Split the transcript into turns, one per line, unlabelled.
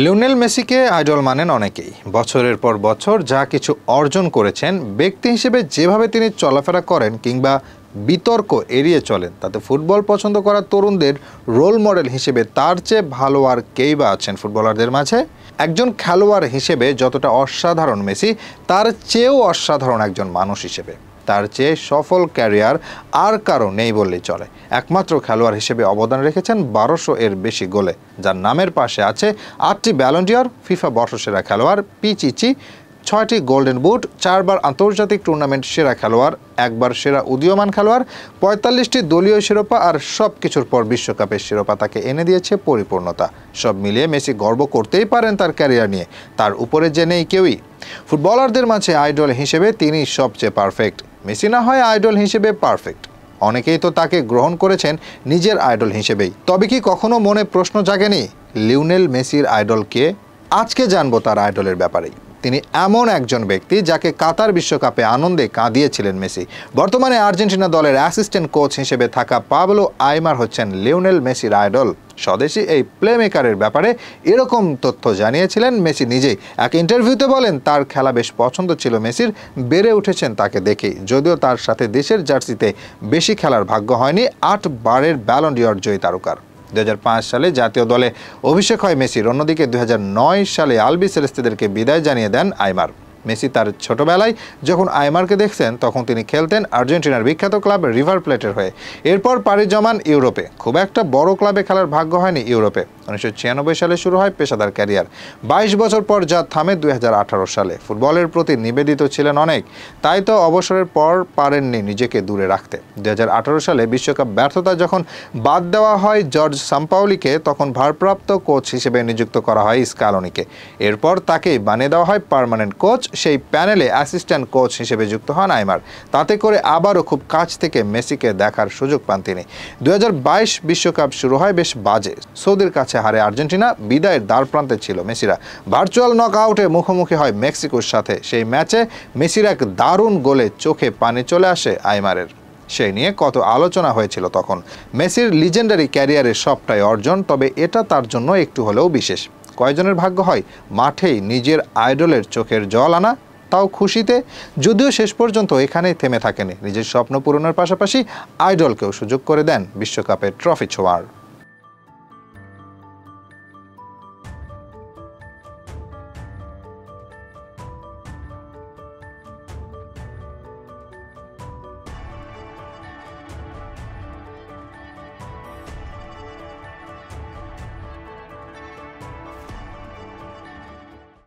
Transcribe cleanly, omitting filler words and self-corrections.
Lionel মেসিকে idol মানেন অনেকেই। বছরের পর বছর যা কিছু অর্জন করেছেন, ব্যক্তি হিসেবে যেভাবে তিনি চলাফেরা করেন কিংবা বিতর্ক এড়িয়ে চলেন, তাতে ফুটবল পছন্দ করা তরুণদের রোল মডেল হিসেবে তার চেয়ে ভালো আর কেই বা আছেন ফুটবলারদের মাঝে? একজন খেলোয়াড় হিসেবে যতটা অসাধারণ মেসি, তার চেয়েও অসাধারণ একজন মানুষ হিসেবে। তার চেয়ে সফল ক্যারিয়ার আর কারো নেই বললেই চলে। একমাত্র খেলোয়াড় হিসেবে অবদান রেখেছেন 1200 এর বেশি গোলে, যার নামের পাশে আছে 8টি ব্যালন ডি'র, ফিফা বর্ষসেরা খেলোয়াড়, পিচিচি, 6টি গোল্ডেন বুট, 4বার আন্তর্জাতিক টুর্নামেন্ট সেরা খেলোয়াড়, একবার সেরা উদীয়মান খেলোয়াড়, 45টি দলীয় শিরোপা, আর সব কিছুর পর বিশ্বকাপের শিরোপা তাকে এনে দিয়েছে পরিপূর্ণতা। সব মিলিয়ে মেসি গর্ব করতেই পারেন তার ক্যারিয়ার নিয়ে। তার উপরে যে নেই কেউই। ফুটবলারদের মাঝে আইডল হিসেবে তিনি সবচেয়ে পারফেক্ট। মেসি না হয় আইডল হিসেবে পারফেক্ট, অনেকেই তো তাকে গ্রহণ করেছেন নিজের আইডল হিসেবেই। তবে কি কখনো মনে প্রশ্ন জাগেনি, লিওনেল মেসির আইডল কে? আজকে জানবো তার আইডলের ব্যাপারেই। তিনি এমন একজন ব্যক্তি যাকে কাতার বিশ্বকাপে আনন্দে কাঁদিয়েছিলেন মেসি। বর্তমানে আর্জেন্টিনা দলের অ্যাসিস্ট্যান্ট কোচ হিসেবে থাকা পাবলো আইমার হচ্ছেন লিওনেল মেসির আইডল। স্বদেশি এই প্লেমেকারের ব্যাপারে এরকম তথ্য জানিয়েছিলেন মেসি নিজেই। এক ইন্টারভিউতে বলেন, তার খেলা বেশ পছন্দ ছিল মেসির, বেড়ে উঠেছেন তাকে দেখেই। যদিও তার সাথে দেশের জার্সিতে বেশি খেলার ভাগ্য হয়নি 8 বারের ব্যালন ডি'র জয়ী তারকার। 2005 সালে জাতীয় দলে অভিষেক হয় মেসির। অন্যদিকে 2009 সালে আলবি সেলেস্তেদেরকে বিদায় জানিয়ে দেন আইমার। মেসি তার ছোটবেলায় যখন আইমারকে দেখতেন, তখন তিনি খেলতেন আর্জেন্টিনার বিখ্যাত ক্লাব রিভার প্লেটের হয়ে। এরপর পাড়ি জমান ইউরোপে। খুব একটা বড় ক্লাবে খেলার ভাগ্য হয়নি ইউরোপে। 1996 সালে শুরু হয় পেশাদার ক্যারিয়ার। 22 বছর পর যা থামে 2018 সালে। ফুটবলের প্রতি নিবেদিত ছিলেন অনেক, তাই তো অবসরের পর পারেননি নিজেকে দূরে রাখতে। 2018 সালে বিশ্বকাপ ব্যর্থতা যখন বাদ দেওয়া হয় জর্জ সাম্পাওলিকে, তখন ভারপ্রাপ্ত কোচ হিসেবে নিযুক্ত করা হয় স্কালোনিকে। এরপর তাকেই বানিয়ে দেওয়া হয় পার্মানেন্ট কোচ। সেই প্যানেলে অ্যাসিস্ট্যান্ট কোচ হিসেবে যুক্ত হন আইমার। তাতে করে আবারও খুব কাছ থেকে মেসিকে দেখার সুযোগ পান তিনি। 2022 বিশ্বকাপ শুরু হয় বেশ বাজে। সৌদির কাছে হারে আর্জেন্টিনা, বিদায়ের দ্বারপ্রান্তে ছিল মেসিরা। ভার্চুয়াল নকআউটে মুখোমুখি হয় মেক্সিকোর সাথে। সেই ম্যাচে মেসির এক দারুণ গোলে চোখে পানি চলে আসে আইমারের। সেই নিয়ে কত আলোচনা হয়েছিল তখন। মেসির লিজেন্ডারি ক্যারিয়ারের সবটাই অর্জন, তবে এটা তার জন্য একটু হলেও বিশেষ। কয়জনের ভাগ্য হয় মাঠেই নিজের আইডলের চোখের জল আনা, তাও খুশিতে? যদিও শেষ পর্যন্ত এখানেই থেমে থাকেনি, নিজের স্বপ্ন পূরণের পাশাপাশি আইডলকেও সুযোগ করে দেন বিশ্বকাপের ট্রফি ছোঁয়ার।